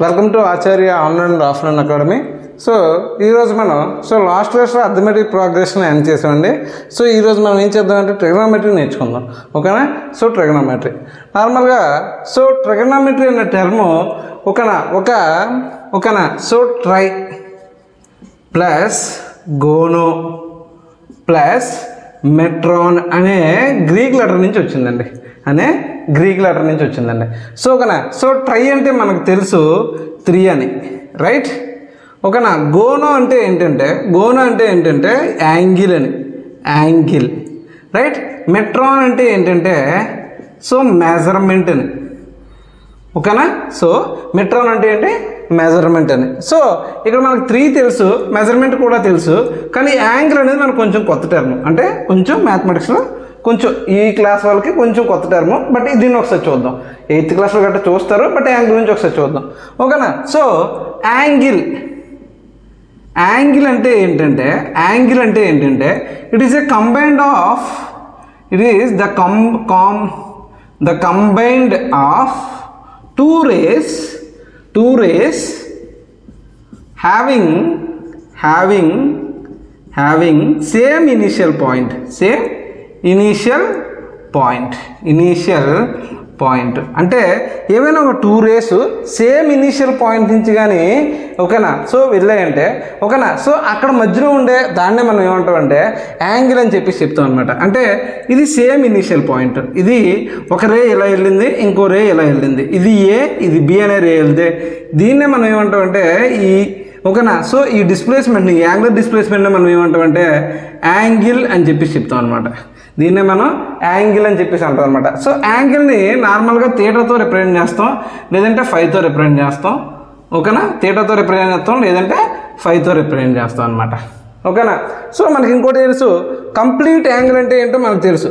Welcome to Acharya online and offline academy. ఈరోజు మనం last క్లాస్లో అర్థమెటిక్ ప్రోగ్రెషన్ ఎండ్ చేసామండి. ఈరోజు మనం ఏం చేద్దామంటే ట్రిగనోమెట్రీ నేర్చుకుందాం. ఓకేనా? ట్రిగనోమెట్రీ నార్మల్గా ట్రిగనోమెట్రీ అనే టర్ము ఓకేనా ట్రై ప్లస్ గోనో ప్లస్ మెట్రాన్ అనే గ్రీక్ లెటర్ నుంచి వచ్చిందండి. ఓకేనా? ట్రై అంటే మనకు తెలుసు 3 అని, రైట్? ఓకేనా? గోనో అంటే ఏంటంటే యాంగిల్ అని, రైట్? మెట్రాన్ అంటే ఏంటంటే మెజర్మెంట్ అని. ఓకేనా? మెట్రాన్ అంటే ఏంటి? మెజర్మెంట్ అని. ఇక్కడ మనకు 3 తెలుసు, మెజర్మెంట్ కూడా తెలుసు, కానీ యాంగిల్ అనేది మనకు కొంచెం కొత్త టర్మ్, అంటే కొంచెం మ్యాథమెటిక్స్లో కొంచెం ఈ క్లాస్ వాళ్ళకి కొంచెం కొత్త టర్మ్. బట్ దీన్ని ఒకసారి చూద్దాం. 8th క్లాస్లో గట్రా చూస్తారు, బట్ యాంగిల్ గురించి ఒకసారి చూద్దాం. ఓకేనా? యాంగిల్ అంటే ఏంటంటే it is the combined of two rays having same initial point అంటే ఏమైనా ఒక 2 rays సేమ్ ఇనీషియల్ పాయింట్ నుంచి కానీ ఓకేనా వెళ్ళాయంటే ఓకేనా అక్కడ మధ్యలో ఉండే దాన్నే మనం ఏమంటామంటే యాంగిల్ అని చెప్పి చెప్తాం అనమాట. అంటే ఇది సేమ్ ఇనీషియల్ పాయింట్, ఇది ఒక రే ఇలా వెళ్ళింది, ఇంకో రే ఇలా వెళ్ళింది, ఇది ఏ ఇది బి అనే రే వెళ్తే దీన్నే మనం ఏమంటామంటే ఓకేనా ఈ డిస్ప్లేస్మెంట్ని, యాంగులర్ డిస్ప్లేస్మెంట్ని మనం ఏమంటామంటే యాంగిల్ అని చెప్పి చెప్తాం అనమాట. దీన్నే మనం యాంగిల్ అని చెప్పేసి అంటాం అనమాట. యాంగిల్ని నార్మల్గా థీటాతో రిప్రజెంట్ చేస్తాం, లేదంటే 5తో రిప్రజెంట్ చేస్తాం. ఓకేనా? థీటాతో రిప్రజెంట్ చేస్తాం, లేదంటే 5తో రిప్రజెంట్ చేస్తాం అనమాట. ఓకేనా? మనకి ఇంకోటి తెలుసు, కంప్లీట్ యాంగిల్ అంటే ఏంటో మనకు తెలుసు.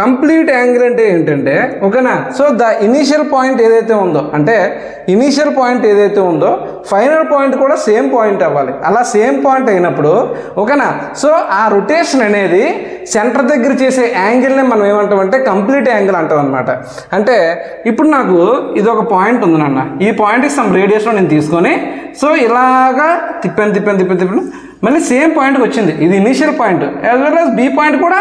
కంప్లీట్ యాంగిల్ అంటే ఏంటంటే ఓకేనా ద ఇనీషియల్ పాయింట్ ఏదైతే ఉందో ఫైనల్ పాయింట్ కూడా సేమ్ పాయింట్ అవ్వాలి. అలా సేమ్ పాయింట్ అయినప్పుడు ఓకేనా ఆ రొటేషన్ అనేది సెంటర్ దగ్గర చేసే యాంగిల్ని మనం ఏమంటామంటే కంప్లీట్ యాంగిల్ అంటాం అనమాట. అంటే ఇప్పుడు నాకు ఇది ఒక పాయింట్ ఉంది నాన్న, ఈ పాయింట్కి సమ్ రేడియస్లో నేను తీసుకొని ఇలాగా తిప్పాను, మళ్ళీ సేమ్ పాయింట్కి వచ్చింది. ఇది initial point as well as B point కూడా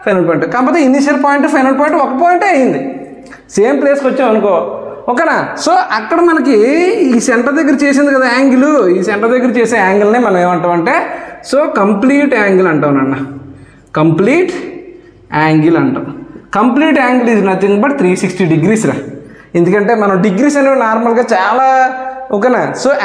ఫైనల్ పాయింట్. కాకపోతే ఇనీషియల్ పాయింట్ ఫైనల్ పాయింట్ ఒక పాయింటే అయింది, సేమ్ ప్లేస్కి వచ్చాం అనుకో. ఓకేనా? అక్కడ మనకి ఈ సెంటర్ దగ్గర చేసింది కదా యాంగిల్, ఈ సెంటర్ దగ్గర చేసే యాంగిల్నే మనం ఏమంటామంటే కంప్లీట్ యాంగిల్ అంటాం నాన్న. Complete angle is nothing but 360 degrees రా. ఎందుకంటే మనం డిగ్రీస్ అనేవి నార్మల్గా చాలా ఓకేనా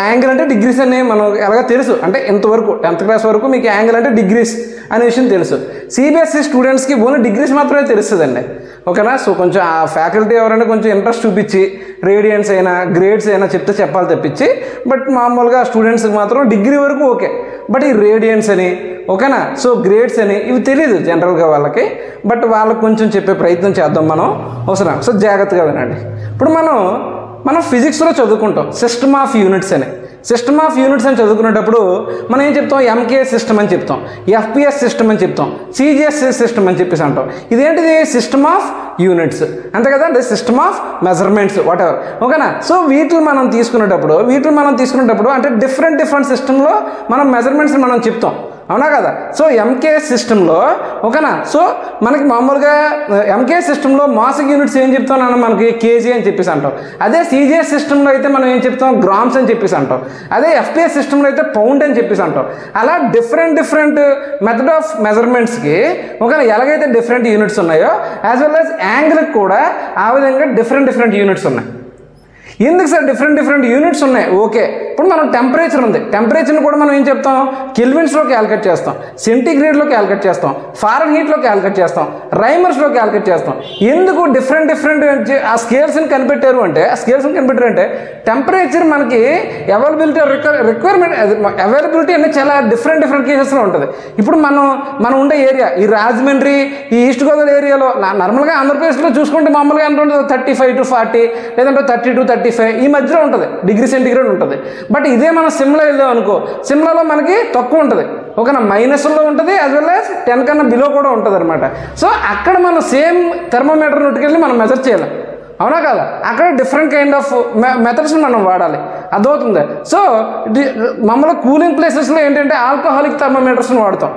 యాంగిల్ అంటే డిగ్రీస్ అని మనం ఎలాగ తెలుసు, అంటే ఇంతవరకు 10th క్లాస్ వరకు మీకు యాంగిల్ అంటే డిగ్రీస్ అనే విషయం తెలుసు. సిబిఎస్ఈ స్టూడెంట్స్కి ఓన్లీ డిగ్రీస్ మాత్రమే తెలుస్తుందండి. ఓకేనా? కొంచెం ఆ ఫ్యాకల్టీ ఎవరైనా కొంచెం ఇంట్రెస్ట్ చూపించి రేడియన్స్ అయినా గ్రేడ్స్ అయినా చెప్పాలి తప్పించి, బట్ మామూలుగా స్టూడెంట్స్కి మాత్రం డిగ్రీ వరకు ఓకే. బట్ ఈ రేడియన్స్ అని ఓకేనా గ్రేడ్స్ అని ఇవి తెలియదు జనరల్గా వాళ్ళకి. బట్ వాళ్ళకి కొంచెం చెప్పే ప్రయత్నం చేద్దాం మనం అవసరం. జాగ్రత్తగా వినండి. ఇప్పుడు మనం ఫిజిక్స్లో చదువుకుంటాం సిస్టమ్ ఆఫ్ యూనిట్స్ అని చదువుకునేటప్పుడు మనం ఏం చెప్తాం? ఎంకేఎస్ సిస్టమ్ అని చెప్తాం, ఎఫ్పిఎస్ సిస్టమ్ అని చెప్తాం, సిజిఎస్ఎస్ సిస్టమ్ అని చెప్పేసి అంటాం. ఇదేంటిది? సిస్టమ్ ఆఫ్ యూనిట్స్, అంతే కదా అంటే system of measurements what ever. ఓకేనా? వీటిని మనం తీసుకునేటప్పుడు అంటే డిఫరెంట్ సిస్టంలో మనం మెజర్మెంట్స్ మనం చెప్తాం, అవునా కదా? ఎంకేఎస్ సిస్టంలో ఓకేనా మనకి మామూలుగా ఎంకేఎస్ సిస్టంలో మాసిక్ యూనిట్స్ ఏం చెప్తాం నాన్న? మనకి కేజీ అని చెప్పేసి అంటాం. అదే సిజిఎస్ సిస్టంలో అయితే మనం ఏం చెప్తాం? గ్రామ్స్ అని చెప్పేసి అంటాం. అదే ఎఫ్పిఎస్ సిస్టంలో అయితే పౌండ్ అని చెప్పేసి అంటాం. అలా డిఫరెంట్ మెథడ్ ఆఫ్ మెజర్మెంట్స్కి ఓకేనా ఎలాగైతే డిఫరెంట్ యూనిట్స్ ఉన్నాయో యాజ్ వెల్ యాజ్ యాంగిల్కి కూడా ఆ విధంగా డిఫరెంట్ యూనిట్స్ ఉన్నాయి. ఎందుకు సార్ డిఫరెంట్ యూనిట్స్ ఉన్నాయి? ఓకే, ఇప్పుడు మనం టెంపరేచర్ ఉంది, టెంపరేచర్ని కూడా మనం ఏం చెప్తాం? కెల్విన్స్లో క్యాలిక్యులేట్ చేస్తాం, సెంటీగ్రేడ్లో క్యాలిక్యులేట్ చేస్తాం, ఫారెన్హీట్లో క్యాలిక్యులేట్ చేస్తాం, రైమర్స్లో క్యాలిక్యులేట్ చేస్తాం. ఎందుకు డిఫరెంట్ ఆ స్కేల్స్ని కనిపెట్టారు అంటే టెంపరేచర్ మనకి అవైలబిలిటీ అనేది చాలా డిఫరెంట్ కేసెస్లో ఉంటుంది. ఇప్పుడు మనం ఉండే ఏరియా ఈ రాజమండ్రి, ఈ ఈస్ట్ గోదావరి ఏరియాలో నార్మల్గా ఆంధ్రప్రదేశ్లో చూసుకుంటే మామూలుగా ఎంత ఉంటుంది? 35 to 40 లేదంటే 30 to 35 35 ఈ మధ్యలో ఉంటుంది డిగ్రీ సెంటిగ్రేడ్ ఉంటుంది. బట్ ఇదే మనం సిమ్లా వెళ్ళాం అనుకో, సిమ్లాలో మనకి తక్కువ ఉంటుంది, ఓకేనా, మైనస్లో ఉంటుంది, యాజ్ వెల్ యాజ్ 10 కన్నా బిలో కూడా ఉంటుంది అనమాట. సో అక్కడ మనం సేమ్ థర్మోమీటర్ నోటికెళ్ళి మనం మెజర్ చేయాలి, అవునా కదా, అక్కడ డిఫరెంట్ కైండ్ ఆఫ్ మెథడ్స్ మనం వాడాలి, అర్థమవుతుంది. సో మామూలుగా కూలింగ్ ప్లేసెస్లో ఏంటంటే ఆల్కహాలిక్ థర్మోమీటర్స్ని వాడతాం,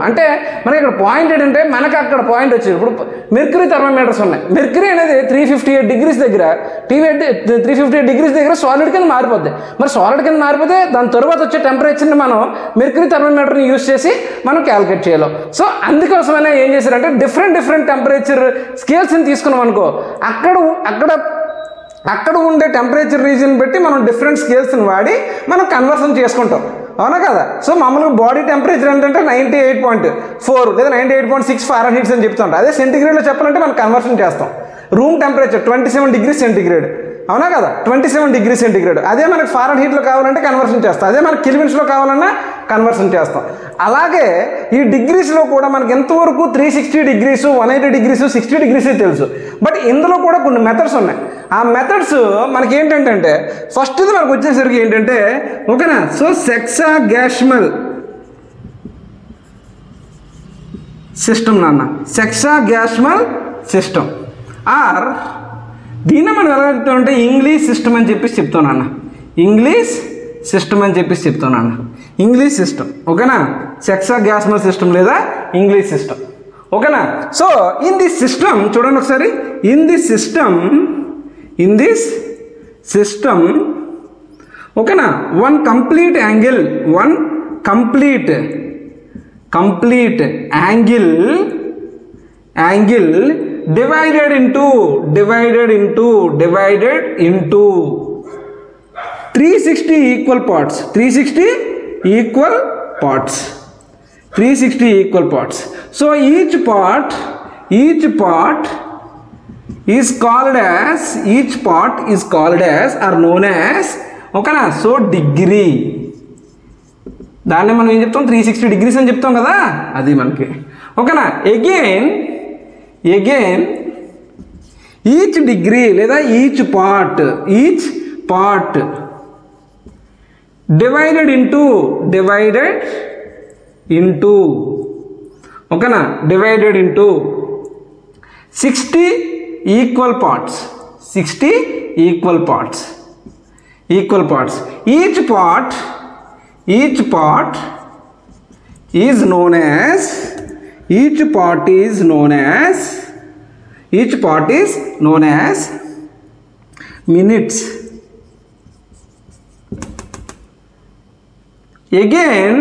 అంటే మనకి ఇక్కడ పాయింట్ ఏంటంటే మనకి అక్కడ పాయింట్ వచ్చేది. ఇప్పుడు మెర్క్యూరీ థర్మోమీటర్స్ ఉన్నాయి, మెర్క్యూరీ అనేది 358 డిగ్రీస్ దగ్గర 358 డిగ్రీస్ దగ్గర సాలిడ్ కింద మారిపోద్ది. మరి సాలిడ్ కింద మారిపోతే దాని తర్వాత వచ్చే టెంపరేచర్ని మనం మెర్క్యూరీ థర్మోమీటర్ని యూజ్ చేసి మనం క్యాలిక్యులేట్ చేయలేం. సో అందుకోసమైనా ఏం చేశారంటే డిఫరెంట్ టెంపరేచర్ స్కేల్స్ని తీసుకున్నాం అనుకో, అక్కడ ఉండే టెంపరేచర్ రీజన్ బట్టి మనం డిఫరెంట్ స్కేల్స్ని వాడి మనం కన్వర్షన్ చేసుకుంటాం, అవునా కదా. సో మామూలుగా బాడీ టెంపరేచర్ ఏంటంటే 98.4 లేదా 98.6 ఫారెన్హీట్స్ అని చెప్తుంటాం. అదే సెంటిగ్రేడ్లో చెప్పాలంటే మనం కన్వర్షన్ చేస్తాం. రూమ్ టెంపరేచర్ 27 డిగ్రీ సెంటిగ్రేడ్, అవునా కదా, 27 డిగ్రీ సెంటిగ్రేడ్. అదే మనకి ఫారెన్హీట్లో కావాలంటే కన్వర్షన్ చేస్తాం, అదే మనకి కెల్విన్స్లో కావాలన్నా కన్వర్షన్ చేస్తాం. అలాగే ఈ డిగ్రీస్లో కూడా మనకి ఎంతవరకు 360 డిగ్రీస్ 180 డిగ్రీస్ 60 డిగ్రీస్ తెలుసు. బట్ ఇందులో కూడా కొన్ని మెథడ్స్ ఉన్నాయి. ఆ మెథడ్స్ మనకి ఏంటంటే ఫస్ట్ది మనకు వచ్చేసరికి ఏంటంటే, ఓకేనా, సో సెక్సాగాస్మల్ సిస్టమ్ నాన్న, సెక్సాగాస్మల్ సిస్టమ్ ఆర్ దీన్ని మనం ఎలా చెప్తామంటే ఇంగ్లీష్ సిస్టమ్ అని చెప్పేసి చెప్తాను, ఇంగ్లీష్ సిస్టమ్, ఓకేనా, సెక్సాగాస్మల్ సిస్టమ్ లేదా ఇంగ్లీష్ సిస్టమ్, ఓకేనా. సో ఇన్ దిస్ సిస్టమ్ చూడండి ఒకసారి, ఇన్ దిస్ సిస్టమ్ ఓకేనా, one complete angle divided into 360 equal parts, 360 equal parts. So each part is called as or known as, ఓకేనా, సో డిగ్రీ. దాన్ని మనం ఏం చెప్తాం, 360 డిగ్రీస్ అని చెప్తాం కదా, అది మనకి, ఓకేనా. అగైన్ ఈచ్ డిగ్రీ లేదా ఈచ్ పార్ట్ డివైడెడ్ ఇంటూ ఓకేనా, divided into 60 equal parts. Each part is known as minutes. Again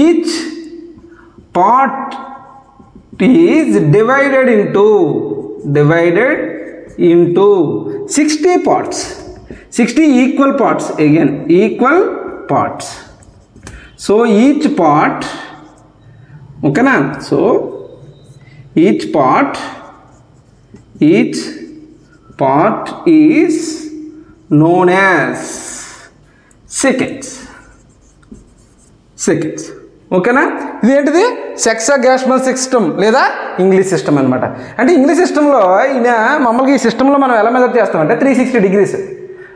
each part is divided into 60 parts, 60 equal parts, again equal parts. So each part, okay na, so each part is known as seconds, ఓకేనా. ఇదేంటిది సెక్సాగాస్మల్ system లేదా English system అనమాట. అంటే English సిస్టంలో మామూలుగా ఈ సిస్టంలో మనం ఎలా మెజర్ చేస్తామంటే 360 డిగ్రీస్,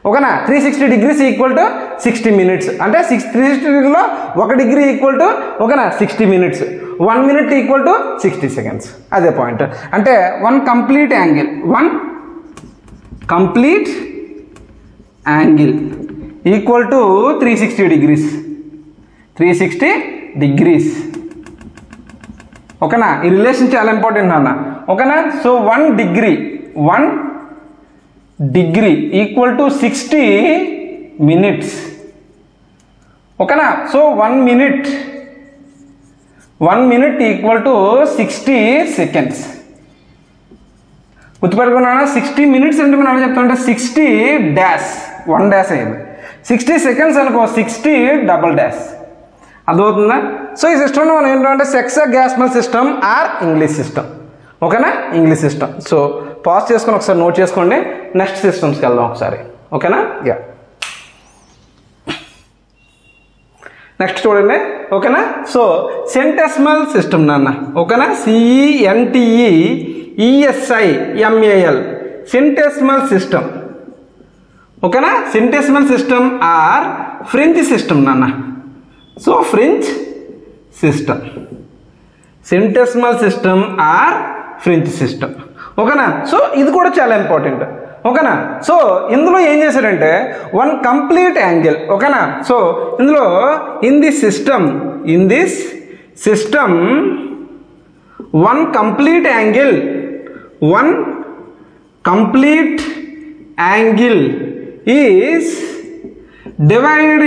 ఓకేనా. 360 డిగ్రీస్ ఈక్వల్ టు 60 మినిట్స్, అంటే 360 డిగ్రీలో 1 డిగ్రీ ఈక్వల్ టు, ఓకేనా, 60 minutes. 1 minute equal to 60 seconds. అదే పాయింట్. అంటే one complete angle equal to 360 degrees, ఓకేనా. ఈ రిలేషన్ చాలా ఇంపార్టెంట్ అన్న, ఓకేనా. So 1 degree equal to 60 minutes, ఓకేనా. So 1 minute equal to 60 seconds. గుర్తుపెట్టుకున్నానా, 60 మినిట్స్ అంటే మనం ఎలా చెప్తామంటే 60 డాష్ 1 డాష్ అయ్యింది, 60 సెకండ్స్ అనుకో 60 డబుల్ డాష్. అర్థమవుతుందా. సో ఈ సిస్టమ్లో మనం ఏంటంటే సెక్సాగాస్మల్ సిస్టమ్ ఆర్ ఇంగ్లీష్ సిస్టమ్, ఓకేనా, ఇంగ్లీష్ సిస్టమ్. సో పాజ్ చేసుకొని ఒకసారి నోట్ చేసుకోండి, నెక్స్ట్ సిస్టమ్స్కి వెళ్దాం ఒకసారి, ఓకేనా. యా, నెక్స్ట్ చూడండి, ఓకేనా. సో సెంటెసిమల్ సిస్టమ్ నాన్న, ఓకేనా, CENTESIMAL సింటెసిమల్ సిస్టమ్. ఓకేనా, centesimal system or French system నాన్న. So French system, centesimal system or French system. ఓకేనా, సో ఇది కూడా చాలా ఇంపార్టెంట్. ఓకేనా, సో ఇందులో ఏం చేశారంటే వన్ కంప్లీట్ యాంగిల్. ఓకేనా, సో ఇందులో in this system one complete angle is divided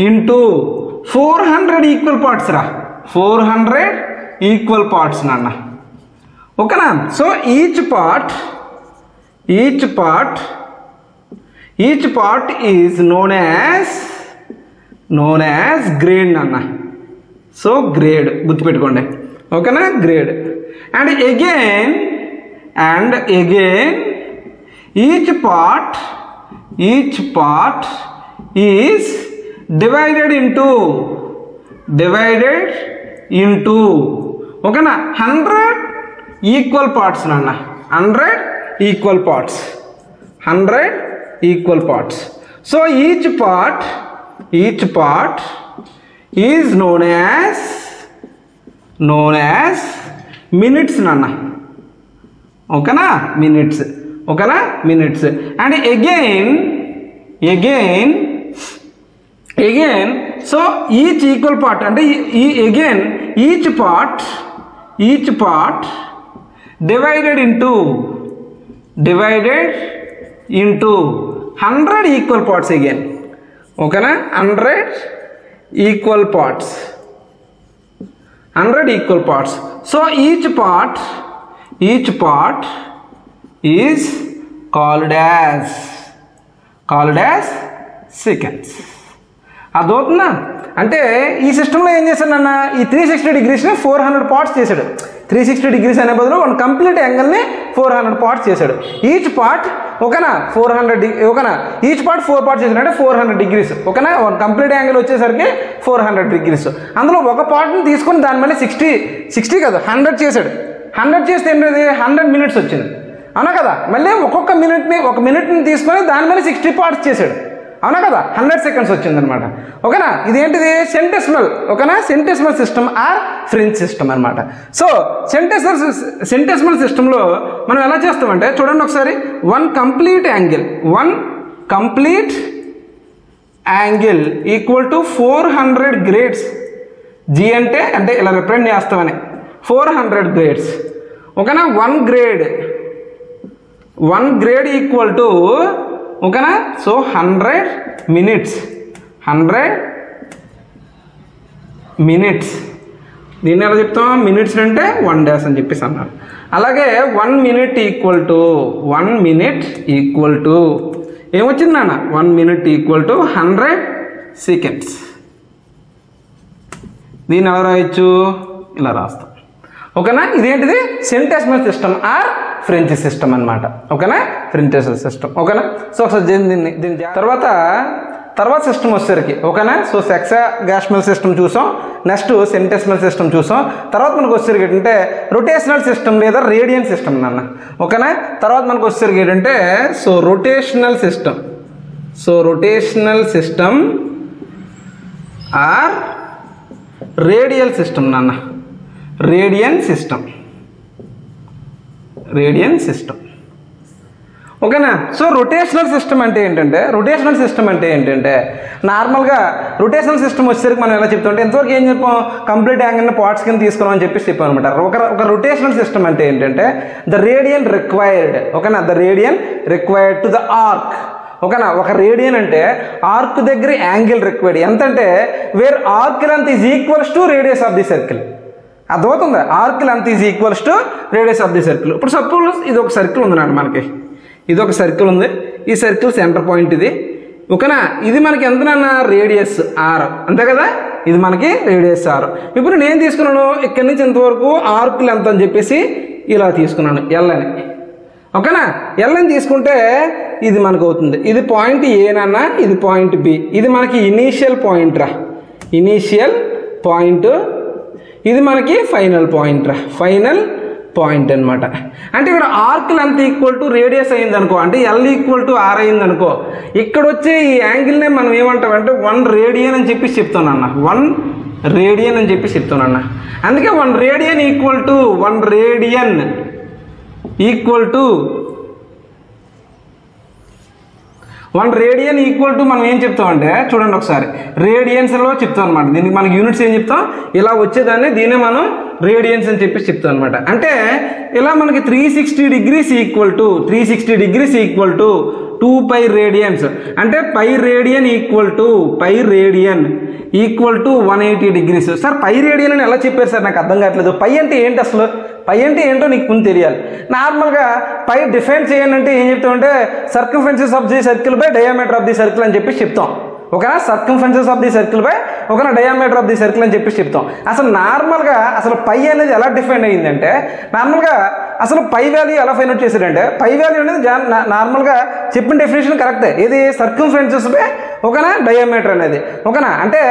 into 400 equal parts రా. 400 equal parts నాన్న. ఓకేనా, so each part is known as grade నాన్న. సో గ్రేడ్ గుర్తుపెట్టుకోండి. ఓకేనా, grade. And again each part is divided into ఓకేనా 100 equal parts నాన్న. 100 equal parts. So each part is known as minutes నాన్న. ఓకేనా, మినిట్స్. ఓకేనా, minutes. And again so each equal part అంటే each part divided into 100 equal parts again. ఓకేనా, 100 equal parts. So each part is called as seconds. అదవుతుందా? అంటే ఈ సిస్టంలో ఏం చేశాడు అన్న, ఈ 360 degreesని 400 parts చేశాడు. 360 degrees అనే బదులు వన్ కంప్లీట్ యాంగిల్ని 400 parts చేశాడు. ఈచ్ పార్ట్ ఓకేనా 400 ఓకేనా, ఈచ్ పార్ట్ 4 parts చేశాడు అంటే 400 degrees. ఓకేనా, వన్ కంప్లీట్ యాంగిల్ వచ్చేసరికి 400 degrees. అందులో ఒక పార్ట్ని తీసుకొని దాని మళ్ళీ 60 కదా 100 చేశాడు. 100 చేస్తే ఏంటది 100 minutes వచ్చింది అవునా కదా. మళ్ళీ ఒక్కొక్క మినిట్ని తీసుకొని దాని మళ్ళీ 60 parts చేశాడు అవునా కదా. 100 seconds వచ్చిందనమాట. ఓకేనా, ఇదేంటిది సెంటెసిమల్. ఓకేనా, centesimal system or French system అనమాట. సో సెంటెసిమల్ సిస్టంలో మనం ఎలా చేస్తామంటే చూడండి ఒకసారి. One complete angle equal to 400 grades. G అంటే ఇలా రిప్రజెంట్ చేస్తామని 400 grades. ఓకేనా, వన్ గ్రేడ్ ఈక్వల్ టు ఓకేనా సో 100 minutes. దీన్ని ఎలా చెప్తాం, మినిట్స్ అంటే 1 dash అని చెప్పేసి అన్నారు. అలాగే 1 minute ఈక్వల్ టు ఏమొచ్చింది నాన్న, 1 minute ఈక్వల్ టు 100 seconds. దీన్ని ఎలా రాయొచ్చు, ఇలా రాస్తాం. ఓకేనా, ఇదేంటిది సెంటెసిమల్ సిస్టమ్ ఆర్ ఫ్రెంచ్ సిస్టమ్ అనమాట. ఓకేనా, ఫ్రెంచ్ సిస్టమ్. ఓకేనా, సో ఒకసారి దీని తర్వాత సిస్టమ్ వచ్చేసరికి ఓకేనా. సో హెక్సాగాస్మల్ సిస్టమ్ చూసాం, నెక్స్ట్ సెంటెసిమల్ సిస్టమ్ చూసాం. తర్వాత మనకు వచ్చేసరికి ఏంటంటే రొటేషనల్ సిస్టమ్ లేదా రేడియన్ సిస్టమ్ నాన్న. ఓకేనా, తర్వాత మనకు వచ్చేసరికి ఏంటంటే rotational system or radial system నాన్న. Radian system. ఓకేనా, సో రొటేషనల్ సిస్టమ్ అంటే ఏంటంటే నార్మల్గా రొటేషనల్ సిస్టమ్ వచ్చేసరికి మనం ఎలా చెప్తామంటే ఇంతవరకు ఏం చెప్పాం, కంప్లీట్ యాంగిల్ని పార్ట్స్ కింద తీసుకున్నాం అని చెప్పేసి చెప్పాం అనమాట. ఒక రొటేషనల్ సిస్టమ్ అంటే ఏంటంటే ద రేడియన్ రిక్వైర్డ్. ఓకేనా, the radian required to the arc. ఓకేనా, ఒక రేడియన్ అంటే ఆర్క్ దగ్గర యాంగిల్ రిక్వైర్డ్ ఎంతంటే where arc length is equals to radius of the circle. అర్థమవుతుందా, arc length is equals to radius of the circle. ఇప్పుడు suppose ఇది ఒక సర్కిల్ ఉంది నాన్న, మనకి ఇది ఒక సర్కిల్ ఉంది. ఈ సర్కిల్ సెంటర్ పాయింట్ ఇది. ఓకేనా, ఇది మనకి ఎంతనన్నా రేడియస్ ఆర్, అంతే కదా, ఇది మనకి రేడియస్ ఆర్. ఇప్పుడు నేను తీసుకున్నాను ఇక్కడి నుంచి ఇంతవరకు ఆర్క్ లెంత్ అని చెప్పేసి ఇలా తీసుకున్నాను ఎల్ అని. ఓకేనా, ఎల్ అని తీసుకుంటే ఇది మనకు అవుతుంది. ఇది పాయింట్ ఏ నాన్న, ఇది పాయింట్ బి. ఇది మనకి ఇనీషియల్ పాయింట్ రా, ఇనీషియల్ పాయింట్. ఇది మనకి ఫైనల్ పాయింట్ రా, ఫైనల్ పాయింట్ అనమాట. అంటే ఇక్కడ arc length equal to radius అయింది అనుకో, అంటే ఎల్ ఈక్వల్ టు ఆర్ అయింది అనుకో, ఇక్కడ వచ్చే ఈ యాంగిల్నే మనం ఏమంటామంటే 1 రేడియన్ అని చెప్పి చెప్తానన్న, 1 రేడియన్ అని చెప్పి చెప్తానన్న. అందుకే 1 radian equal to 1 radian equal to 1 radian equal to మనం ఏం చెప్తామంటే చూడండి ఒకసారి రేడియన్స్లో చెప్తాం అనమాట. దీనికి మనకి యూనిట్స్ ఏం చెప్తాం, ఇలా వచ్చేదాన్ని దీన్నే మనం రేడియన్స్ అని చెప్పి చెప్తాం అనమాట. అంటే ఇలా మనకి 360 degrees equal to 360 degrees equal to 2 pi radians, అంటే pi radian equal to 180 degrees. Sir pi radian అని ఎలా చెప్పారు సార్, నాకు అర్థం కావట్లేదు. పై అంటే ఏంటి అసలు, పై అంటే ఏంటో నీకు ముందు తెలియాలి. నార్మల్గా పై డిఫైన్ చేయండి అంటే ఏం చెప్తామంటే circumferences of the circle by diameter of the circle అని చెప్పి చెప్తాం. ఓకేనా, circumferences of the circle by ఓకేనా డయామీటర్ ఆఫ్ ది సర్కిల్ అని చెప్పి చెప్తాం. అసలు నార్మల్గా అసలు పై అనేది ఎలా డిఫైన్ అయ్యిందంటే, నార్మల్గా అసలు పై వాల్యూ ఎలా ఫైండ్ అవుట్ చేశాడంటే, పై వాల్యూ అనేది నార్మల్గా చెప్పిన డెఫినేషన్ కరెక్టే. ఇది సర్కంఫరెన్సెస్ బై ఓకేనా డయామీటర్ అనేది. ఓకేనా, అంటే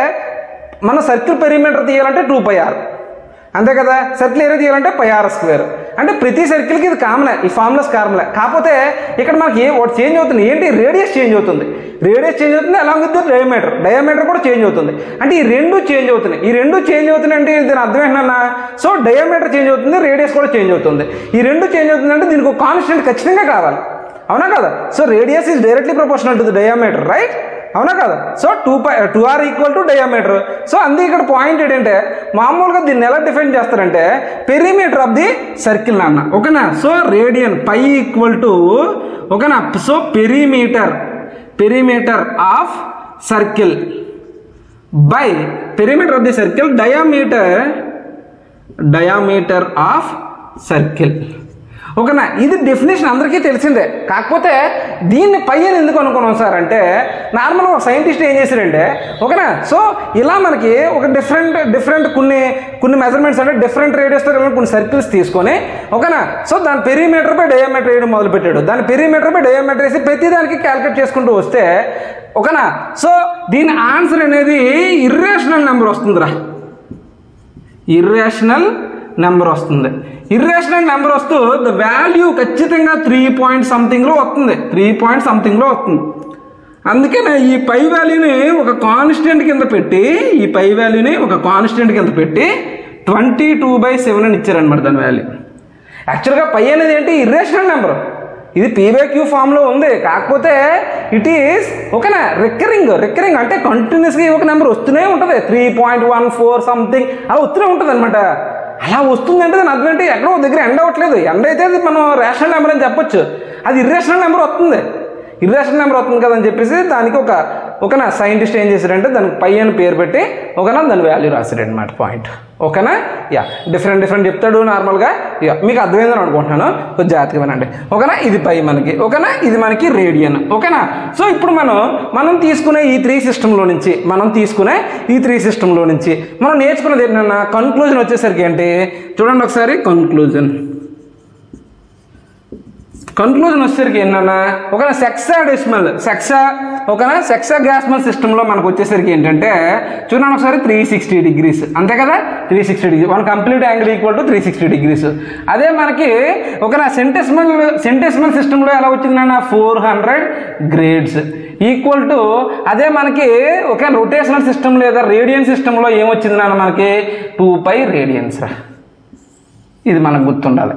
మన సర్కిల్ పెరిమీటర్ తీయాలంటే 2πr, అంతే కదా. సర్కిల్ ఏరియా తీయాలంటే πr². అంటే ప్రతి సర్కిల్కి ఇది కామనే, ఈ ఫార్ములాస్ కామనే. కాకపోతే ఇక్కడ మనకి ఒకటి చేంజ్ అవుతుంది, ఏంటి రేడియస్ చేంజ్ అవుతుంది. రేడియస్ చేంజ్ అవుతుంది అలాంగ్ విత్ డయామీటర్, డయామీటర్ కూడా చేంజ్ అవుతుంది. అంటే ఈ రెండు చేంజ్ అవుతున్నాయి. ఈ రెండు చేంజ్ అవుతున్నాయి అంటే దీని అర్థం ఏంటన్నా, సో డయామీటర్ చేంజ్ అవుతుంది, రేడియస్ కూడా చేంజ్ అవుతుంది. ఈ రెండు చేంజ్ అవుతుంది అంటే దీనికి ఒక కాన్స్టెంట్ ఖచ్చితంగా కావాలి, అవునా కదా. So radius is directly proportional to the diameter, right, అవునా కదా. So 2r equal to diameter. So అందుకే ఇక్కడ పాయింట్ ఏంటంటే మామూలుగా దీన్ని ఎలా డిఫైన్ చేస్తారంటే పెరిమీటర్ ఆఫ్ ది సర్కిల్ అన్న, ఓకేనా. So radian pi equal to ఓకేనా, so perimeter of circle by perimeter of the circle diameter of circle. ఓకేనా, ఇది డెఫినేషన్ అందరికీ తెలిసిందే. కాకపోతే దీన్ని పై అని ఎందుకు అనుకున్నాం సార్ అంటే, నార్మల్గా ఒక సైంటిస్ట్ ఏం చేశారంటే ఓకేనా, సో ఇలా మనకి ఒక డిఫరెంట్ కొన్ని మెజర్మెంట్స్ అంటే డిఫరెంట్ రేడియస్తో కొన్ని సర్కిల్స్ తీసుకొని ఓకేనా, సో దాని పెరిమీటర్ బై డయామీటర్ వేయడం మొదలుపెట్టాడు. దాని పెరిమీటర్ బై డయామీటర్ వేసి ప్రతిదానికి క్యాలిక్యులేట్ చేసుకుంటూ వస్తే ఓకేనా, సో దీని ఆన్సర్ అనేది ఇర్రేషనల్ నెంబర్ వస్తుందిరా, ఇర్రేషనల్ నెంబర్ వస్తుంది. ఇర్రేషనల్ నెంబర్ వస్తూ ద వాల్యూ ఖచ్చితంగా 3.somethingలో వస్తుంది, 3.somethingలో వస్తుంది. అందుకనే ఈ పై వాల్యూని ఒక కాన్స్టెంట్ కింద పెట్టి 22/7 అని ఇచ్చారనమాట దాని వాల్యూ. యాక్చువల్గా పై అనేది ఏంటి, ఇర్రేషనల్ నెంబర్. ఇది p/q ఫామ్లో ఉంది. కాకపోతే ఇట్ ఈస్ ఓకేనా రికరింగ్ అంటే కంటిన్యూస్గా ఒక నెంబర్ వస్తూనే ఉంటుంది, 3.14 సంథింగ్ అలా వస్తూనే ఉంటుంది అనమాట. అలా వస్తుందంటే దాని అర్థం ఏంటి, ఎక్కడో దగ్గర ఎండ్ అవ్వట్లేదు. ఎండ్ అయితే మనం రేషనల్ నెంబర్ అని చెప్పొచ్చు, అది ఇర్రేషనల్ నెంబర్ వస్తుంది. ఇర్రేషనల్ నెంబర్ వస్తుంది కదా అని చెప్పేసి దానికి ఓకేనా సైంటిస్ట్ ఏం చేశాడంటే దానికి పై అని పేరు పెట్టి ఓకేనా దాని వాల్యూ రాశాడు అనమాట పాయింట్. ఓకేనా, యా డిఫరెంట్ చెప్తాడు నార్మల్గా. యా మీకు అర్థమైందని అనుకుంటున్నాను, కొంచెం జాగ్రత్తగా వినండి. ఓకేనా, ఇది పై మనకి, ఓకేనా ఇది మనకి రేడియన్. ఓకేనా, సో ఇప్పుడు మనం తీసుకునే ఈ 3 సిస్టంలో నుంచి మనం నేర్చుకున్నది ఏంటన్నా, కన్క్లూజన్ వచ్చేసరికి ఏంటి చూడండి ఒకసారి. కన్క్లూజన్ వచ్చేసరికి ఏంటన్నా ఓకేనా సెక్సాగాస్మల్ సిస్టంలో మనకు వచ్చేసరికి ఏంటంటే చూడండి ఒకసారి 360 డిగ్రీస్, అంతే కదా. 360 degree, 1 complete angle equal to 360 degrees. అదే మనకి ఓకేనా సెంటెసిమల్ సిస్టంలో ఎలా వచ్చిందన్న 400 గ్రేడ్స్ ఈక్వల్ టు అదే మనకి ఒక రొటేషనల్ సిస్టమ్ లేదా రేడియన్ సిస్టంలో ఏమొచ్చింది నాన్న మనకి 2π రేడియన్స్. ఇది మనకు గుర్తుండాలి.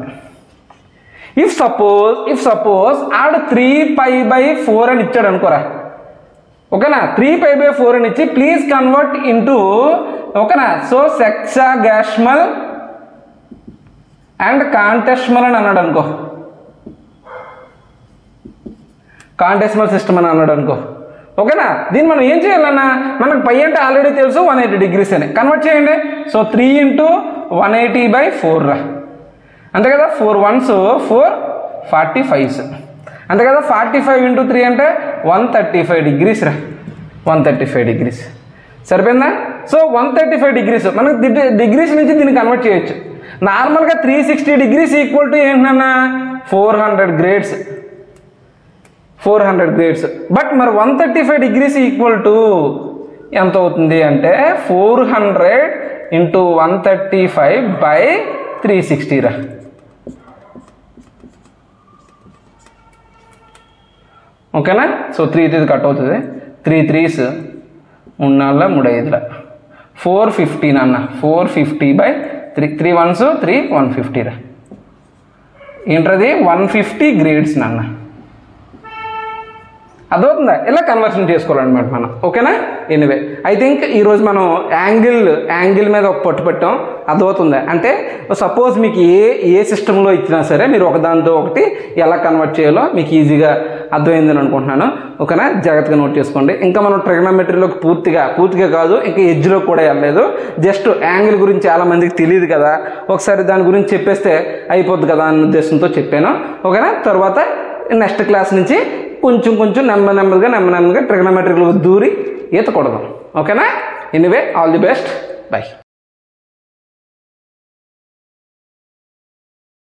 ఇఫ్ సపోజ్ ఆడు 3π/4 అని ఇచ్చాడు అనుకోరా, ఓకేనా 3π/4 అని ఇచ్చి ప్లీజ్ కన్వర్ట్ ఇంటూ ఓకేనా సో సెక్సాగాస్మల్ అండ్ కాంటెస్మల్ అని అన్నాడు అనుకో, కాంటెస్మల్ సిస్టమ్ అని అన్నాడు అనుకో. ఓకేనా, దీన్ని మనం ఏం చేయాలన్నా, మనకు పై అంటే ఆల్రెడీ తెలుసు 180 డిగ్రీస్ అని కన్వర్ట్ చేయండి. సో 3 × 180/4 రా, అంతే కదా. 4 1s 4 45s, అంతే కదా. 45 × 3 అంటే 135 డిగ్రీస్ రా, 135 డిగ్రీస్ సరిపోయిందా. సో 135 డిగ్రీస్ మనకు డిగ్రీస్ నుంచి దీన్ని కన్వర్ట్ చేయొచ్చు. నార్మల్గా 360 డిగ్రీస్ ఈక్వల్ టు ఏంటన్నా 400 గ్రేడ్స్, 400 గ్రేడ్స్. బట్ మరి 135 డిగ్రీస్ ఈక్వల్ టు ఎంత అవుతుంది అంటే 400 × 135/360 రా, ఓకేనా. సో 3 ఇది కట్ అవుతుంది, 3 3s 3 4 3 5 450 నాన్న, 450/3 3 1s 3 150 రా. ఏంటది 150 గ్రేడ్స్ నాన్న, అదవుతుందా? ఇలా కన్వర్షన్ చేసుకోవాలన్నమాట మనం. ఓకేనా. ఎనివే ఐ థింక్ ఈరోజు మనం యాంగిల్ మీద ఒక పట్టు పెట్టాం, అదవుతుందా? అంటే సపోజ్ మీకు ఏ సిస్టంలో ఇచ్చినా సరే మీరు ఒకదానితో ఒకటి ఎలా కన్వర్ట్ చేయాలో మీకు ఈజీగా అర్థమైందని అనుకుంటున్నాను. ఓకేనా. జాగ్రత్తగా నోట్ చేసుకోండి. ఇంకా మనం ట్రిగనోమెట్రీలోకి పూర్తిగా కాదు, ఇంకా ఎడ్జ్లో కూడా వెళ్ళలేదు. జస్ట్ యాంగిల్ గురించి చాలా మందికి తెలియదు కదా, ఒకసారి దాని గురించి చెప్పేస్తే అయిపోద్ది కదా అన్న ఉద్దేశంతో చెప్పాను. ఓకేనా. తర్వాత నెక్స్ట్ క్లాస్ నుంచి కొంచెం నెమ్మదిగా ట్రిగనోమెట్రీలో దూరి ఈత కొడదాం. ఓకేనా. Anyway all the best, by.